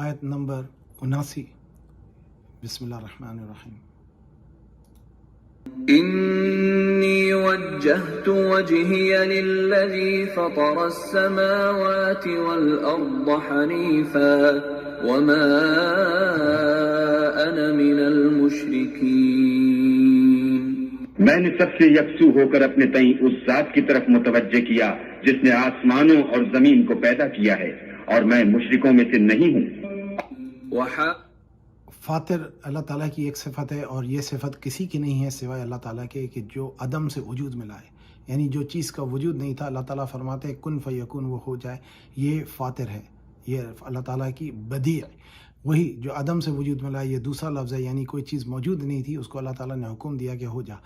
آیت نمبر 79. بسم اللہ الرحمن الرحیم. إني وجهت وجهي للذي فطر السماوات والأرض حنيفا وما أنا من المشركين. میں نے سب سے یکسو ہو کر اپنے تئیں اس ذات کی طرف متوجہ کیا جس نے آسمانوں اور زمین کو پیدا کیا ہے، اور میں مشرکوں میں سے نہیں ہوں. فاطر اللہ تعالیٰ کی ایک صفت ہے، اور یہ صفت کسی کی نہیں ہے سوائے اللہ تعالیٰ کے، کہ جو عدم سے وجود میں لائے. یعنی جو چیز کا وجود نہیں تھا، اللہ تعالیٰ فرماتے ہیں کن فیکون، وہ ہو جائے. یہ فاطر ہے، یہ اللہ تعالیٰ کی بدیع. وہی جو عدم سے وجود میں لائے، یہ دوسرا لفظ ہے. یعنی کوئی چیز موجود نہیں تھی، اس کو اللہ تعالیٰ نے حکم دیا کہ ہو جا.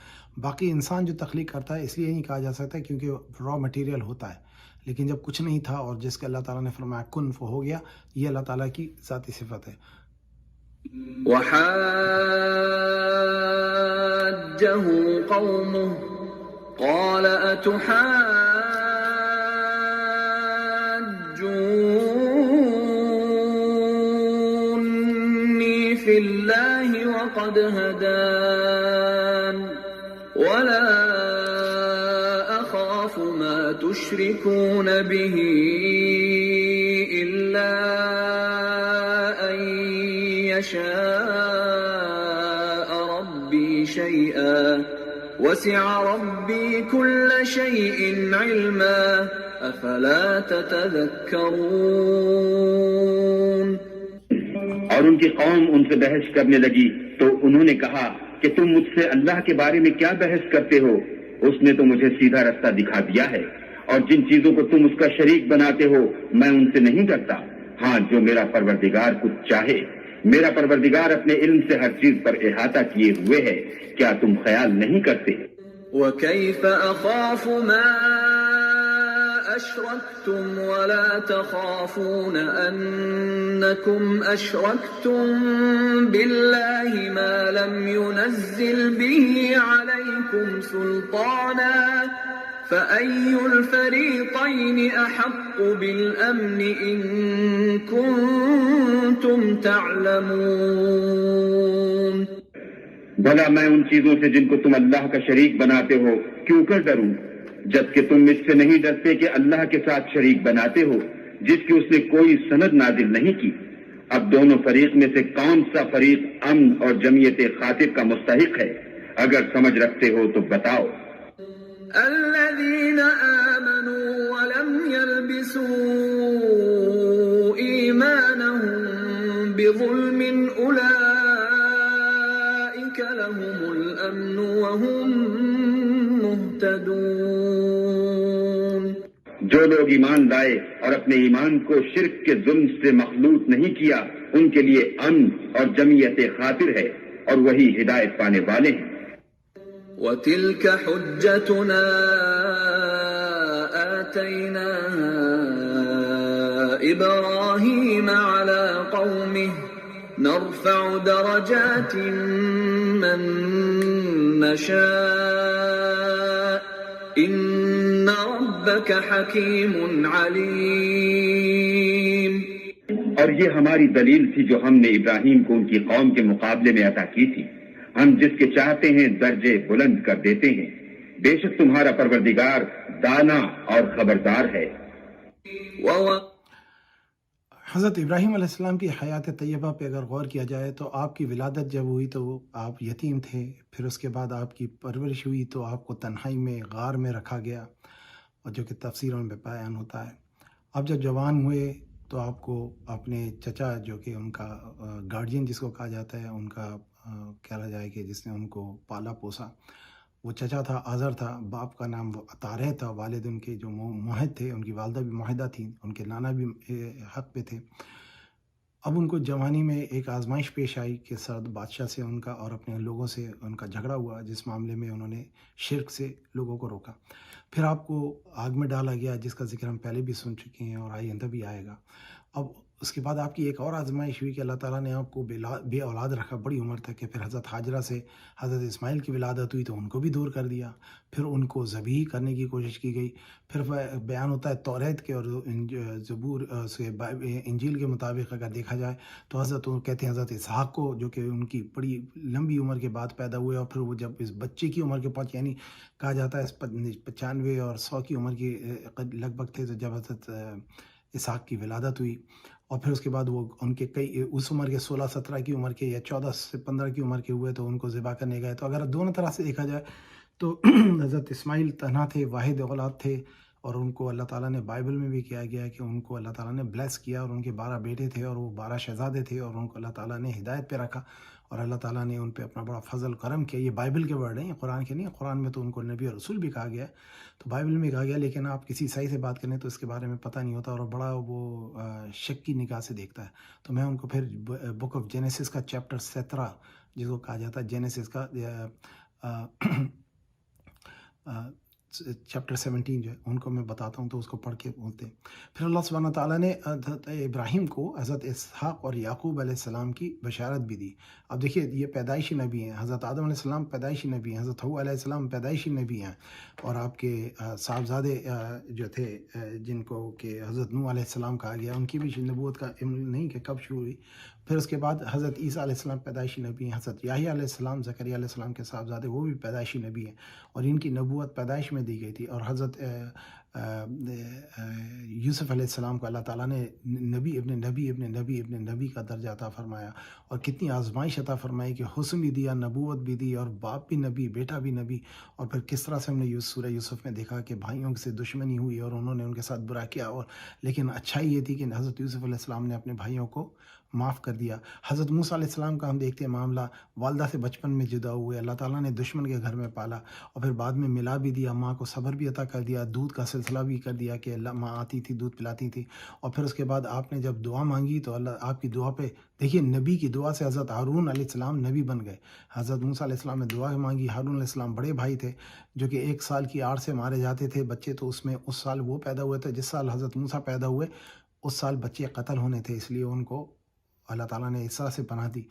باقی انسان جو تخلیق کرتا ہے اس لیے نہیں کہا جا سکتا کیونکہ را مٹیریل ہوتا ہے، لیکن جب کچھ نہیں تھا اور جس کا اللہ تعالیٰ نے فرمایا کن وہ ہو گیا، یہ اللہ تعالیٰ کی ذاتی صفت ہے. وحاجه قومه قال أتحاجوني في الله وقد هدان ولا أخاف ما تشركون به إلا أن يشاء ربي شيئا وسع ربي كل شيء علما أفلا تتذكرون. اور ان کی قوم ان سے بحث کرنے لگی تو انہوں نے کہا کہ تم مجھ سے اللہ کے بارے میں کیا بحث کرتے ہو؟ اس نے تو مجھے سیدھا رستہ دکھا دیا ہے، اور جن چیزوں کو تم اس کا شریک بناتے ہو میں ان سے نہیں ڈرتا. ہاں، جو میرا پروردگار کچھ چاہے. میرا پروردگار اپنے علم سے ہر چیز پر احاطہ کیے ہوئے ہے. کیا تم خیال نہیں کرتے؟ وكيف أخاف ما أشركتم ولا تخافون أنكم أشركتم بالله ما لم ينزل به عليكم سلطانا فأي الفريقين أحق بالأمن إن كنتم تعلمون. بھلا میں ان چیزوں سے جن کو تم اللہ کا شریک بناتے ہو کیوں کر ڈروں، جبکہ تم مجھ سے نہیں ڈرتے کہ اللہ کے ساتھ شریک بناتے ہو جس کی اس نے کوئی سند نازل نہیں کی. اب دونوں فریق میں سے کون سا فریق امن اور جمعیت خاطر کا مستحق ہے؟ اگر سمجھ رکھتے ہو تو بتاؤ. الذين آمنوا ولم يلبسوا إيمانهم بظلم أولئك لهم الأمن وهم مهتدون. جو لوگ ایمان لائے اور اپنے ایمان کو شرک کے ظلم سے مخلوط نہیں کیا، ان کے لیے امن اور جمعیت خاطر ہے، اور وہی ہدایت پانے والے ہیں. وتلك حجتنا آتيناها إبراهيم على قومه نرفع درجات من نشاء إن ربك حكيم عليم. اور یہ ہماری دلیل تھی جو ہم نے ابراہیم کو ان کی قوم کے مقابلے میں عطا کی تھی. ہم جس کے چاہتے ہیں درجے بلند کر دیتے ہیں. بے شک تمہارا پروردگار دانا اور خبردار ہے. حضرت ابراہیم علیہ السلام کی حیات طیبہ پہ اگر غور کیا جائے تو آپ کی ولادت جب ہوئی تو آپ یتیم تھے، پھر اس کے بعد آپ کی پرورش ہوئی تو آپ کو تنہائی میں غار میں رکھا گیا، اور جو کہ تفسیروں میں بیان ہوتا ہے. اب جب جوان ہوئے تو آپ کو اپنے چچا، جو کہ ان کا گارڈین جس کو کہا جاتا ہے، ان کا کہا جائے کہ جس نے ان کو پالا پوسا، وہ چچا تھا، آزر تھا. باپ کا نام طارح تھا. والد ان کے جو موحد تھے، ان کی والدہ بھی موحدہ تھیں، ان کے نانا بھی حق پہ تھے. اب ان کو جوانی میں ایک آزمائش پیش آئی کہ سرد بادشاہ سے ان کا اور اپنے لوگوں سے ان کا جھگڑا ہوا، جس معاملے میں انہوں نے شرک سے لوگوں کو روکا. پھر آپ کو آگ میں ڈالا گیا، جس کا ذکر ہم پہلے بھی سن چکے ہیں اور آئندہ بھی آئے گا. اب اس کے بعد آپ کی ایک اور آزمائش ہوئی کہ اللہ تعالیٰ نے آپ کو بے اولاد رکھا بڑی عمر تک، کہ پھر حضرت ہاجرہ سے حضرت اسماعیل کی ولادت ہوئی تو ان کو بھی دور کر دیا، پھر ان کو ذبیح کرنے کی کوشش کی گئی. پھر بیان ہوتا ہے توریت کے اور زبور سے انجیل کے مطابق اگر دیکھا جائے تو حضرت کہتے ہیں حضرت اسحاق کو، جو کہ ان کی بڑی لمبی عمر کے بعد پیدا ہوئے، اور پھر وہ جب اس بچے کی عمر کے پہنچ، یعنی کہا جاتا ہے 95 اور 100 کی عمر کی لگ بھگ تھے، تو جب حضرت اسحاق کی ولادت ہوئی، اور پھر اس کے بعد وہ ان کے کئی اس عمر کے 16-17 کی عمر کے یا 14 سے 15 کی عمر کے ہوئے تو ان کو ذبح کرنے گئے. تو اگر دونوں طرح سے دیکھا جائے تو حضرت اسماعیل تنہا تھے، واحد اولاد تھے، اور ان کو اللہ تعالیٰ نے بائبل میں بھی کیا گیا ہے کہ ان کو اللہ تعالیٰ نے بلیس کیا، اور ان کے 12 بیٹے تھے اور وہ 12 شہزادے تھے، اور ان کو اللہ تعالیٰ نے ہدایت پہ رکھا، اور اللہ تعالیٰ نے ان پہ اپنا بڑا فضل کرم کیا. یہ بائبل کے ورڈ ہیں، یہ قرآن کے نہیں. قرآن میں تو ان کو نبی اور رسول بھی کہا گیا ہے، تو بائبل میں کہا گیا، لیکن آپ کسی عیسائی سے بات کریں تو اس کے بارے میں پتہ نہیں ہوتا، اور بڑا وہ شک کی نگاہ سے دیکھتا ہے. تو میں ان کو پھر بک آف جینیسس کا چیپٹر 17 جس کو کہا جاتا ہے جینیسس کا چیپٹر 17 جو ہے ان کو میں بتاتا ہوں، تو اس کو پڑھ کے بولتے ہیں. پھر اللہ سبحانہ تعالیٰ نے حضرت ابراہیم کو حضرت اسحاق اور یعقوب علیہ السلام کی بشارت بھی دی. اب دیکھیے یہ پیدائشی نبی ہیں، حضرت آدم علیہ السلام پیدائشی نبی ہیں، حضرت حوا علیہ السلام پیدائشی نبی ہیں، اور آپ کے صاحبزادے جو تھے جن کو کہ حضرت نوح علیہ السلام کہا گیا، ان کی بھی نبوت کا علم نہیں کہ کب شروع ہوئی. پھر اس کے بعد حضرت عیسیٰ علیہ السلام پیدائشی نبی ہیں، حضرت یحییٰ علیہ السلام زکریا علیہ السلام کے صاحبزادے وہ بھی پیدائشی نبی ہیں، اور ان کی نبوت پیدائش میں دی گئی تھی. اور حضرت یوسف علیہ السلام کو اللہ تعالیٰ نے نبی ابن نبی ابن نبی ابن نبی کا درجہ عطا فرمایا، اور کتنی آزمائش عطا فرمائی کہ حسن بھی دیا، نبوت بھی دی، اور باپ بھی نبی، بیٹا بھی نبی. اور پھر کس طرح سے ہم نے سورہ یوسف میں دیکھا کہ بھائیوں سے دشمنی ہوئی اور انہوں نے ان کے ساتھ برا کیا، اور لیکن اچھائی یہ تھی کہ حضرت یوسف علیہ السلام نے اپنے بھائیوں کو معاف کر دیا. حضرت موسیٰ علیہ السلام کا ہم دیکھتے ہیں معاملہ، والدہ سے بچپن میں جدا ہوئے، اللہ تعالیٰ نے دشمن کے گھر میں پالا، اور پھر بعد میں ملا بھی دیا، ماں کو صبر بھی عطا کر دیا، دودھ کا سلسلہ بھی کر دیا کہ اللہ ماں آتی تھی دودھ پلاتی تھی. اور پھر اس کے بعد آپ نے جب دعا مانگی تو اللہ آپ کی دعا پہ دیکھیے، نبی کی دعا سے حضرت ہارون علیہ السلام نبی بن گئے. حضرت موسیٰ علیہ السلام نے دعا مانگی، ہارون علیہ السلام بڑے بھائی تھے جو کہ 1 سال کی آڑ سے مارے جاتے تھے بچے، تو اس میں اس سال وہ پیدا ہوئے تھے جس سال حضرت موسیٰ پیدا ہوئے، اس سال بچے قتل ہونے تھے، اس لیے ان کو اللہ تعالیٰ نے اس طرح سے پناہ دی.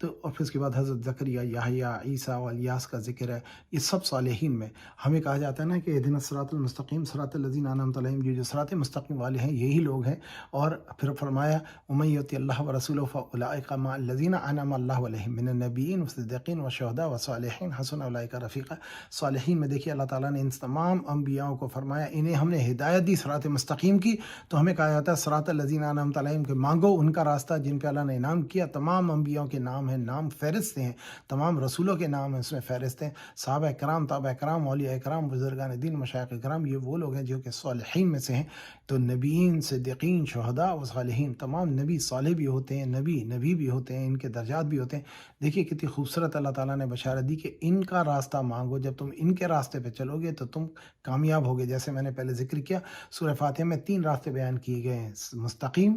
تو اور پھر اس کے بعد حضرت زکریا، یحییٰ، عیسیٰ و الیاس کا ذکر ہے. یہ سب صالحین میں ہمیں کہا جاتا ہے نا کہ اہدنا الصراط المستقیم صراط الذین انعمت علیہم، یہ جو صراط مستقیم والے ہیں یہی لوگ ہیں. اور پھر فرمایا ومن یطع اللہ ورسولہ فاولئک مع الذین انعم اللہ علیہم من النبیین والصدیقین والشہداء والصالحین حسن اولئک رفیقا. صالحین میں دیکھیے اللہ تعالیٰ نے ان تمام انبیاءوں کو فرمایا انہیں ہم نے ہدایت دی صراط مستقیم کی. تو ہمیں کہا جاتا ہے صراط الذین انعمت علیہم کہ مانگو ان کا راستہ جن پہ اللہ نے انعام کیا. تمام انبیاؤں کے نام ہیں، نام فہرست ہیں، تمام رسولوں کے نام ہیں اس میں فہرست ہیں. صحابہ کرام، تابع کرام، اولیاء کرام، بزرگان دین، مشائخ کرام، یہ وہ لوگ ہیں جو کہ صالحین میں سے ہیں. تو نبیین، صدیقین، شہداء و صالحین، تمام نبی صالح بھی ہوتے ہیں، نبی بھی ہوتے ہیں، ان کے درجات بھی ہوتے ہیں. دیکھیے کتنی خوبصورت اللہ تعالیٰ نے بشارت دی کہ ان کا راستہ مانگو، جب تم ان کے راستے پہ چلو گے تو تم کامیاب ہوگے. جیسے میں نے پہلے ذکر کیا سورہ فاتحہ میں 3 راستے بیان کیے گئے ہیں، مستقیم،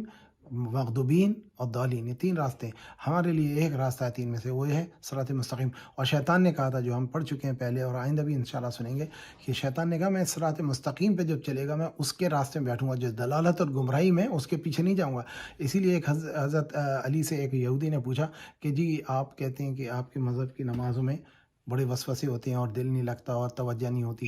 مغضوبین اور ضالین. یہ 3 راستے ہیں. ہمارے لیے ایک راستہ ہے 3 میں سے، وہ ہے صراط مستقیم. اور شیطان نے کہا تھا، جو ہم پڑھ چکے ہیں پہلے اور آئندہ بھی انشاءاللہ سنیں گے، کہ شیطان نے کہا میں صراط مستقیم پہ جب چلے گا میں اس کے راستے میں بیٹھوں گا، جو دلالت اور گمراہی میں اس کے پیچھے نہیں جاؤں گا. اسی لیے ایک حضرت علی سے ایک یہودی نے پوچھا کہ جی آپ کہتے ہیں کہ آپ کے مذہب کی نمازوں میں بڑے وسوسے ہوتے ہیں اور دل نہیں لگتا اور توجہ نہیں ہوتی،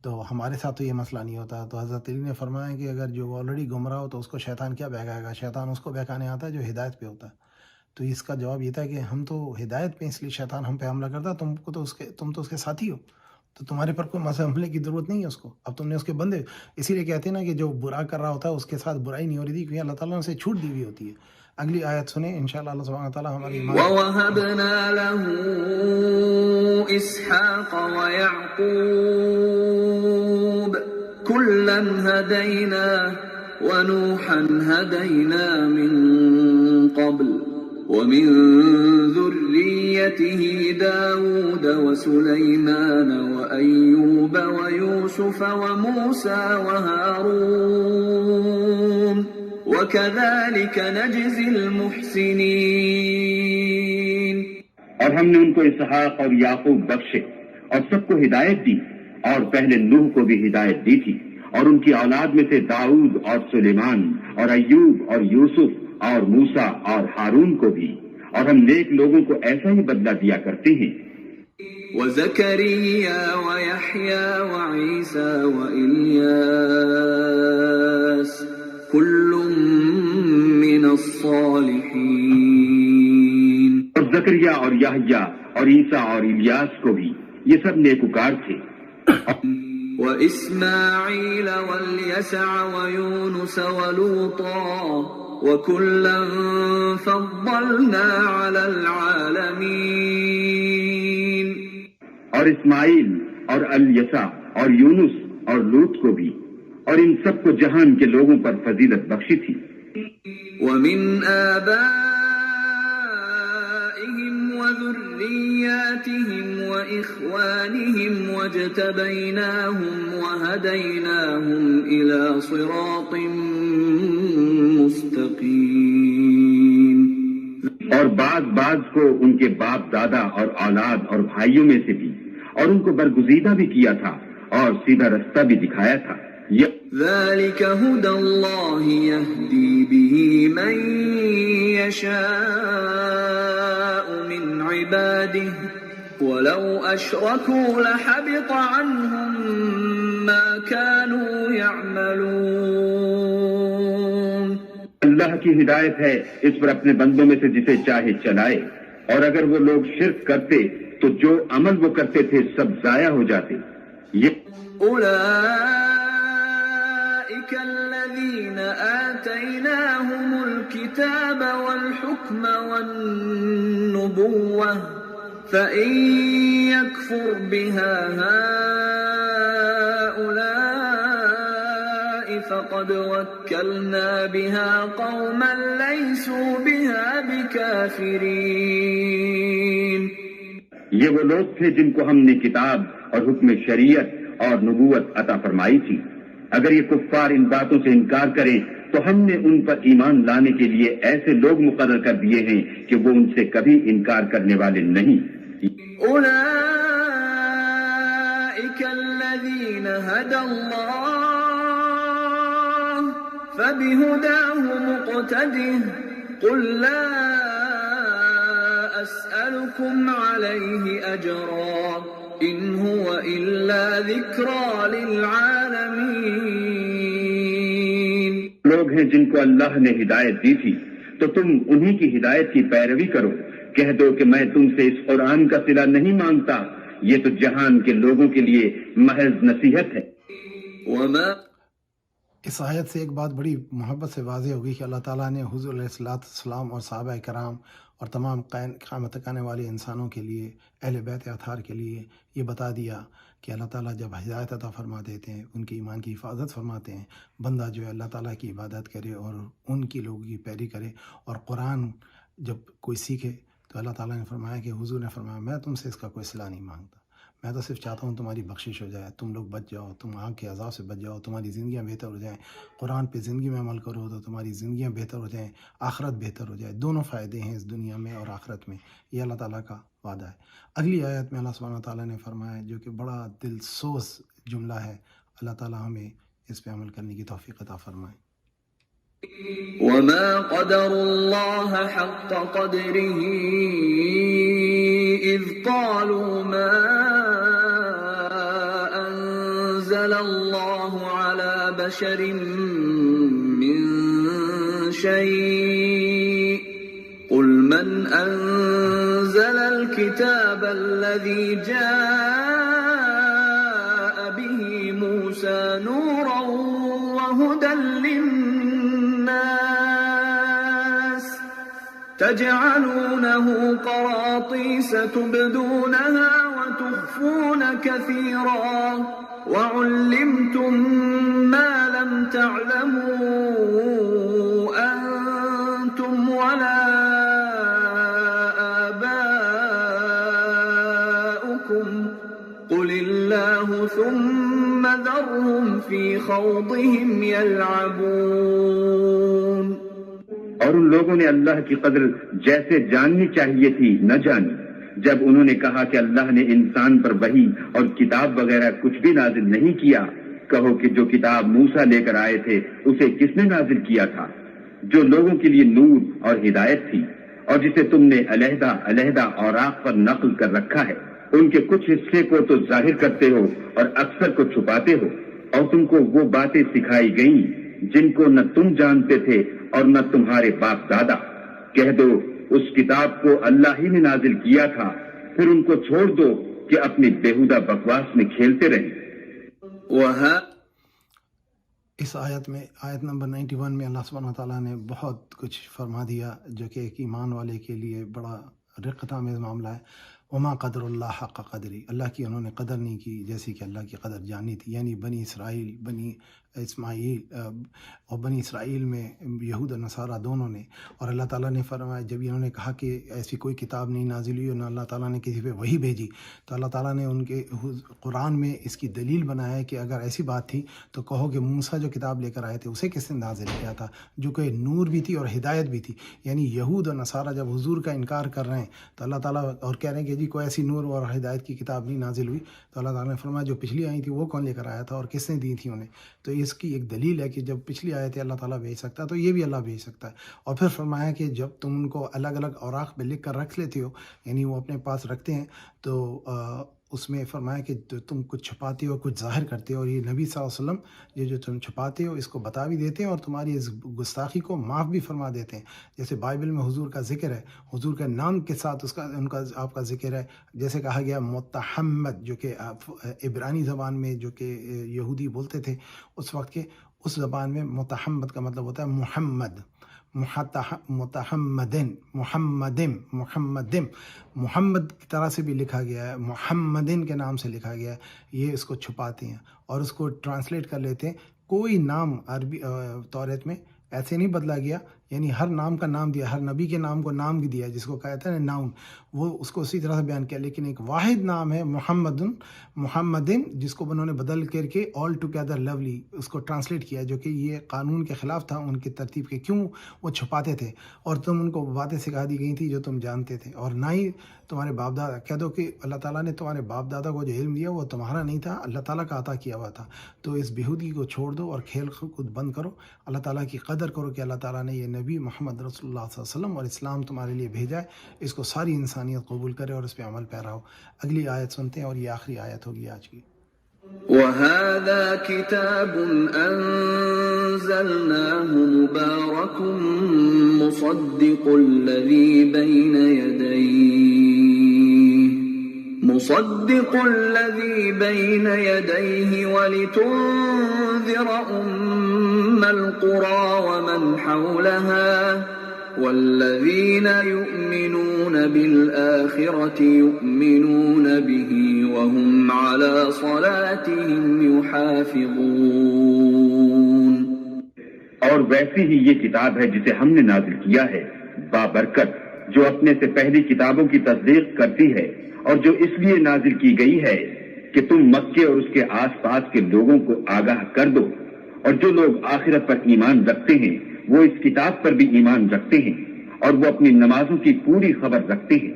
تو ہمارے ساتھ تو یہ مسئلہ نہیں ہوتا. تو حضرت علی نے فرمایا کہ اگر جو آلریڈی گمراہ ہو تو اس کو شیطان کیا بہکائے گا؟ شیطان اس کو بہکانے آتا ہے جو ہدایت پہ ہوتا ہے. تو اس کا جواب یہ تھا کہ ہم تو ہدایت پہ، اس لیے شیطان ہم پہ حملہ کرتا، تم تو اس کے ساتھی ہو، تو تمہارے پر کوئی مذہب حملے کی ضرورت نہیں ہے اس کو. اب تم نے اس کے بندے، اسی لیے کہتے ہیں نا کہ جو برا کر رہا ہوتا ہے اس کے ساتھ برائی نہیں ہو رہی تھی، کیونکہ اللہ تعالیٰ نے اسے چھوٹ دی ہوئی ہوتی ہے. اگلی آیت سنیں انشاءاللہ. اللہ سبحانہ وتعالیٰ ہماری وَوَهَبْنَا لَهُ إِسْحَاقَ وَيَعْقُوبَ كُلًّا هَدَيْنَا وَنُوحًا هَدَيْنَا مِن قَبْلُ وَمِن ذُرِّيَّتِهِ دَاوُودَ وَسُلَيْمَانَ وَأَيُّوبَ وَيُوسُفَ وَمُوسَى وَهَارُونَ وَكَذَلِكَ نَجْزِي الْمُحْسِنِينَ. اور ہم نے ان کو اسحاق اور یعقوب بخشے اور سب کو ہدایت دی، اور پہلے نوح کو بھی ہدایت دی تھی، اور ان کی اولاد میں سے داؤد اور سلیمان اور ایوب اور یوسف اور موسیٰ اور ہارون کو بھی، اور ہم نیک لوگوں کو ایسا ہی بدلہ دیا کرتے ہیں۔ وزكريا ويحيى وعيسى وإلياس كل من الصالحين۔ اور زکریا اور یحییٰ اور عیسیٰ اور الیاس کو بھی، یہ سب نیکوکار تھے۔ وإسماعيل واليسع ويونس ولوطا وكلا فضلنا على العالمين۔ اور اسماعیل اور الیسع اور یونس اور لوط کو بھی، اور ان سب کو جہان کے لوگوں پر فضیلت بخشی تھی۔ ومن آبائهم وذرياتهم وإخوانهم واجتبيناهم وهديناهم إلى صراط مستقيم۔ اور بعض کو ان کے باپ دادا اور اولاد اور بھائیوں میں سے بھی، اور ان کو برگزیدہ بھی کیا تھا اور سیدھا رستہ بھی دکھایا تھا۔ ذلك هدى الله يهدي به من يشاء من عباده ولو أشركوا لحبط عنهم ما كانوا يعملون۔ اللہ کی ہدایت ہے اس پر اپنے بندوں میں سے جسے چاہے چلائے، اور اگر وہ لوگ شرک کرتے تو جو عمل وہ کرتے تھے سب ضائع ہو جاتے۔ أولئك الذين آتيناهم الكتاب والحكم والنبوة فإن يكفر بها هؤلاء فقد وكلنا بها قوما ليسوا بها بكافرين۔ یہ وہ لوگ تھے جن کو ہم نے کتاب اور حکم شریعت اور نبوت عطا فرمائی تھی۔ اگر یہ کفار ان باتوں سے انکار کریں تو ہم نے ان پر ایمان لانے کے لیے ایسے لوگ مقرر کر دیے ہیں کہ وہ ان سے کبھی انکار کرنے والے نہیں۔ أولئك الذين هدى الله فبهداه مقتده قل لا أسألكم عليه أجرا إن هو إلا ذكرى للعالمين۔ لوگ ہیں جن کو اللہ نے ہدایت دی تھی تو تم انہی کی ہدایت کی پیروی کرو، کہہ دو کہ میں تم سے اس قرآن کا صلہ نہیں مانگتا، یہ تو جہان کے لوگوں کے لیے محض نصیحت ہے۔ اس آیت سے ایک بات بڑی محبت سے واضح ہوگی کہ اللہ تعالیٰ نے حضور علیہ السلام اور صحابہ کرام اور تمام قیامت تک آنے والے انسانوں کے لیے، اہل بیت اطہار کے لیے یہ بتا دیا کہ اللہ تعالیٰ جب ہدایت عطا فرما دیتے ہیں، ان کے ایمان کی حفاظت فرماتے ہیں، بندہ جو ہے اللہ تعالیٰ کی عبادت کرے اور ان کی لوگوں کی پیروی کرے، اور قرآن جب کوئی سیکھے تو اللہ تعالیٰ نے فرمایا کہ حضور نے فرمایا میں تم سے اس کا کوئی صلہ نہیں مانگتا، میں تو صرف چاہتا ہوں تمہاری بخشش ہو جائے، تم لوگ بچ جاؤ، تم آگ کے عذاب سے بچ جاؤ، تمہاری زندگیاں بہتر ہو جائیں، قرآن پہ زندگی میں عمل کرو تو تمہاری زندگیاں بہتر ہو جائیں، آخرت بہتر ہو جائے، دونوں فائدے ہیں اس دنیا میں اور آخرت میں، یہ اللہ تعالیٰ کا وعدہ ہے۔ اگلی آیت میں اللہ سبحانہ تعالیٰ نے فرمایا جو کہ بڑا دل سوز جملہ ہے، اللہ تعالیٰ ہمیں اس پہ عمل کرنے کی توفیق عطا فرمائے۔ وما قدر الله حق قدره إذ قالوا ما أنزل الله على بشر من شيء قل من أنزل الكتاب الذي جاء به موسى نورا وهدى للناس تجعلونه قراطيس تبدونها وتخفون كثيرا وعلمتم ما لم تعلموا أنتم ولا آباؤكم قل الله ثم ذرهم في خوضهم يلعبون۔ اور ان لوگوں نے اللہ کی قدر جیسے جاننی چاہیے تھی نہ جانی جب انہوں نے کہا کہ اللہ نے انسان پر وحی اور کتاب وغیرہ کچھ بھی نازل نہیں کیا، کہو کہ جو کتاب موسیٰ لے کر آئے تھے اسے کس نے نازل کیا تھا؟ جو لوگوں کے لیے نور اور ہدایت تھی، اور جسے تم نے علیحدہ علیحدہ اوراق پر نقل کر رکھا ہے۔ ان کے کچھ حصے کو تو ظاہر کرتے ہو اور اکثر کو چھپاتے ہو، اور تم کو وہ باتیں سکھائی گئیں جن کو نہ تم جانتے تھے اور نہ تمہارے باپ دادا۔ کہہ دو اس کتاب کو اللہ ہی نے نازل کیا تھا، پھر ان کو چھوڑ دو کہ اپنی بیہودہ بکواس میں کھیلتے رہیں۔ اس آیت میں، آیت نمبر 91 میں اللہ سبحانہ وتعالیٰ نے بہت کچھ فرما دیا جو کہ ایک ایمان والے کے لیے بڑا رقت آمیز معاملہ ہے۔ وما قدر اللہ حق قدری، اللہ کی انہوں نے قدر نہیں کی جیسی کہ اللہ کی قدر جانی تھی، یعنی بنی اسرائیل، بنی اسماعیل اور بنی اسرائیل میں یہود و نصارہ دونوں نے۔ اور اللہ تعالیٰ نے فرمایا جب انہوں نے کہا کہ ایسی کوئی کتاب نہیں نازل ہوئی اور نہ اللہ تعالیٰ نے کسی پہ وحی بھیجی، تو اللہ تعالیٰ نے ان کے قرآن میں اس کی دلیل بنایا ہے کہ اگر ایسی بات تھی تو کہو کہ موسیٰ جو کتاب لے کر آئے تھے اسے کس نے نازل کیا تھا، جو کہ نور بھی تھی اور ہدایت بھی تھی۔ یعنی یہود و نصارہ جب حضور کا انکار کر رہے ہیں تو اللہ تعالیٰ اور کہہ رہے ہیں کہ جی کوئی ایسی نور اور ہدایت کی کتاب نہیں نازل ہوئی، تو اللہ تعالیٰ نے فرمایا جو پچھلی آئی تھی وہ کون لے کر آیا تھا اور کس نے دی تھی انہیں۔ تو اس کی ایک دلیل ہے کہ جب پچھلی آیتیں اللہ تعالیٰ بھیج سکتا ہے تو یہ بھی اللہ بھیج سکتا ہے۔ اور پھر فرمایا کہ جب تم ان کو الگ الگ اوراق پہ لکھ کر رکھ لیتے ہو، یعنی وہ اپنے پاس رکھتے ہیں، تو اس میں فرمایا کہ تم کچھ چھپاتے ہو کچھ ظاہر کرتے ہو، اور یہ نبی صلی اللہ علیہ وسلم یہ جو تم چھپاتے ہو اس کو بتا بھی دیتے ہیں اور تمہاری اس گستاخی کو معاف بھی فرما دیتے ہیں۔ جیسے بائبل میں حضور کا ذکر ہے، حضور کے نام کے ساتھ آپ کا ذکر ہے، جیسے کہا گیا متحمد، جو کہ عبرانی زبان میں جو کہ یہودی بولتے تھے اس وقت کے، اس زبان میں متحمد کا مطلب ہوتا ہے محمد، متحمدن، محمدن، محمد کی طرح سے بھی لکھا گیا ہے، محمدن کے نام سے لکھا گیا ہے۔ یہ اس کو چھپاتے ہیں اور اس کو ٹرانسلیٹ کر لیتے ہیں۔ کوئی نام عربی توریت میں ایسے نہیں بدلا گیا، یعنی ہر نام کا نام دیا، ہر نبی کے نام کو نام بھی دیا، جس کو کہتے ہیں ناؤن، وہ اس کو اسی طرح سے بیان کیا، لیکن ایک واحد نام ہے محمدن، جس کو انہوں نے بدل کر کے آل ٹوگیدر لولی اس کو ٹرانسلیٹ کیا، جو کہ یہ قانون کے خلاف تھا ان کی ترتیب کے۔ کیوں وہ چھپاتے تھے اور تم ان کو باتیں سکھا دی گئی تھی جو تم جانتے تھے، اور نہ ہی تمہارے باپ دادا۔ کہہ دو کہ اللہ تعالیٰ نے تمہارے باپ دادا کو جو علم دیا وہ تمہارا نہیں تھا، اللہ تعالیٰ کا عطا کیا ہوا تھا۔ تو اس بیہودگی کو چھوڑ دو اور کھیل کود بند کرو، اللہ تعالیٰ کی قدر کرو کہ اللہ تعالیٰ نے یہ نبی محمد رسول اللہ صلی اللہ علیہ وسلم اور اسلام تمہارے لیے بھیجا ہے، اس کو ساری انسانیت قبول کرے اور اس پہ عمل پیرا ہو۔ اگلی آیت سنتے ہیں اور یہ آخری آیت ہوگی آج کی۔ وَهَذَا كِتَابٌ أَنزَلْنَاهُ مُبَارَكٌ مُصَدِّقُ الَّذِي بَيْنَ يَدَيْهِ وَلِتُنذِرَ أُمَّ الْقُرَى وَمَنْ حَوْلَهَا وَالَّذِينَ يُؤْمِنُونَ بِالْآخِرَةِ يُؤْمِنُونَ بِهِ وَهُمْ عَلَى صَلَاتِهِمْ يُحَافِظُونَ۔ اور ویسی ہی یہ کتاب ہے جسے ہم نے نازل کیا ہے، بابرکت، جو اپنے سے پہلی کتابوں کی تصدیق کرتی ہے، اور جو اس لیے نازل کی گئی ہے کہ تم مکے اور اس کے آس پاس کے لوگوں کو آگاہ کر دو، اور جو لوگ آخرت پر ایمان رکھتے ہیں وہ اس کتاب پر بھی ایمان رکھتے ہیں، اور وہ اپنی نمازوں کی پوری خبر رکھتے ہیں۔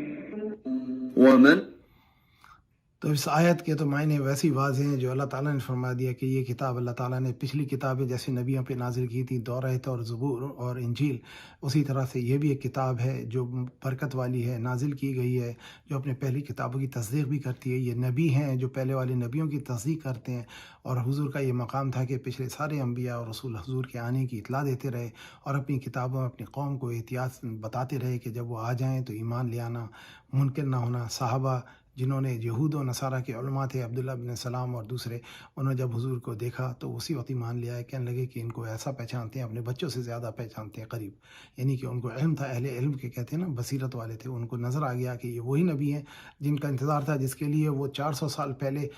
تو اس آیت کے تو معنی ویسی واضح ہیں جو اللہ تعالیٰ نے فرما دیا کہ یہ کتاب اللہ تعالیٰ نے پچھلی کتابیں جیسے نبیوں پہ نازل کی تھی، توریت اور زبور اور انجیل، اسی طرح سے یہ بھی ایک کتاب ہے جو برکت والی ہے، نازل کی گئی ہے، جو اپنے پہلی کتابوں کی تصدیق بھی کرتی ہے۔ یہ نبی ہیں جو پہلے والے نبیوں کی تصدیق کرتے ہیں، اور حضور کا یہ مقام تھا کہ پچھلے سارے انبیاء اور رسول حضور کے آنے کی اطلاع دیتے رہے اور اپنی کتابوں اپنی قوم کو احتیاط بتاتے رہے کہ جب وہ آ جائیں تو ایمان لے آنا، منکر نہ ہونا۔ صحابہ جنہوں نے یہود و نصارہ کے علماء تھے، عبداللہ بن سلام اور دوسرے، انہوں نے جب حضور کو دیکھا تو اسی وقت ایمان لے آئے، کہنے لگے کہ ان کو ایسا پہچانتے ہیں، اپنے بچوں سے زیادہ پہچانتے ہیں قریب، یعنی کہ ان کو علم تھا، اہل علم کے کہتے ہیں نا، بصیرت والے تھے، ان کو نظر آ گیا کہ یہ وہی نبی ہیں جن کا انتظار تھا، جس کے لیے وہ 400 سال پہلے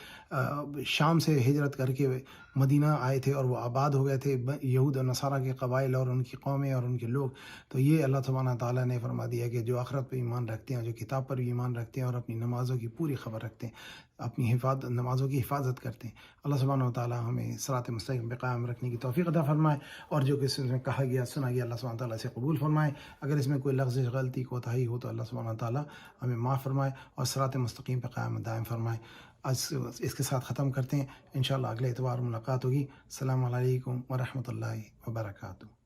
شام سے ہجرت کر کے مدینہ آئے تھے اور وہ آباد ہو گئے تھے، یہود و نصارہ کے قبائل اور ان کی قومیں اور ان کے لوگ۔ تو یہ اللہ سبحانہ تعالیٰ نے فرما دیا کہ جو آخرت پہ ایمان رکھتے ہیں، جو کتاب پر بھی ایمان رکھتے ہیں اور اپنی نمازوں کی پوری خبر رکھتے ہیں، اپنی نمازوں کی حفاظت کرتے ہیں۔ اللہ سبحانہ و تعالیٰ ہمیں صراط مستقیم پہ قائم رکھنے کی توفیق عطا فرمائے، اور جو کچھ اس میں کہا گیا سنا گیا اللہ سبحانہ و تعالیٰ سے قبول فرمائے۔ اگر اس میں کوئی لغزش، غلطی، کوتاہی ہو تو اللہ سبحانہ و تعالیٰ ہمیں معاف فرمائے اور صراط مستقیم پہ قائم دائم فرمائے۔ اس کے ساتھ ختم کرتے ہیں، انشاءاللہ اگلے اتوار ملاقات ہوگی۔ السلام علیکم ورحمۃ اللہ وبرکاتہ۔